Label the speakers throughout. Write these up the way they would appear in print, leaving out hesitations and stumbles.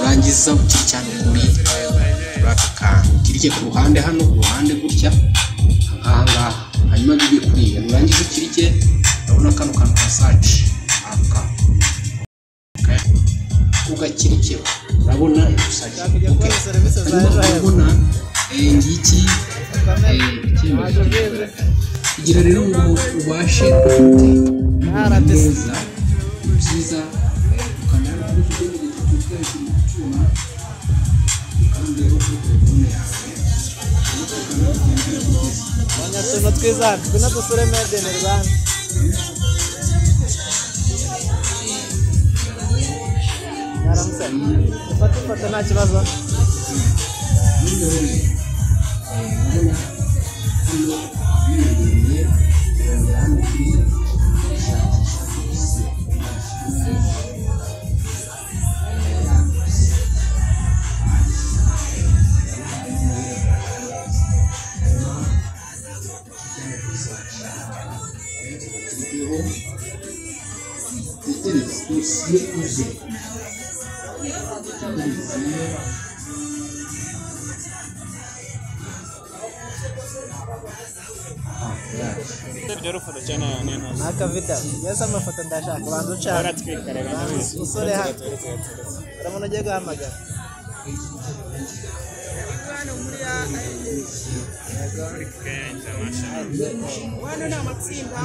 Speaker 1: urangiza ukicana kuri aka kirike ku ruhande hano ku ruhande gutya aha hanyuma bibe kuri urangiza ukirike urabona kano kantu kasaje aka ugakirike urabona usaje urabona ngiki igira rero ngo ubashe kufite neza byiza ukamera kuri
Speaker 2: Tuno twiza kuna dusore mede mu Rwanda yaramse fata nta kibazo Nakavita yasa amafoto ndashaka bantu cyane usore hano uramuna agiye guhamagara
Speaker 3: wana na matsinda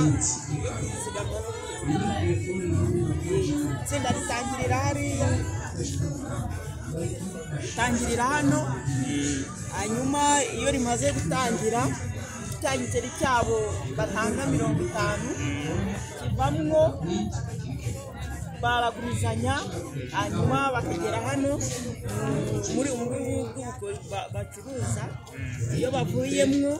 Speaker 3: tsinda tangirira hano hanyuma iyo rimaze gutangira igitangiteri cyabo batanga 50 kivamwo baragurizanya hanyuma bakagera hano muri bacuruza iyo bavuyemwo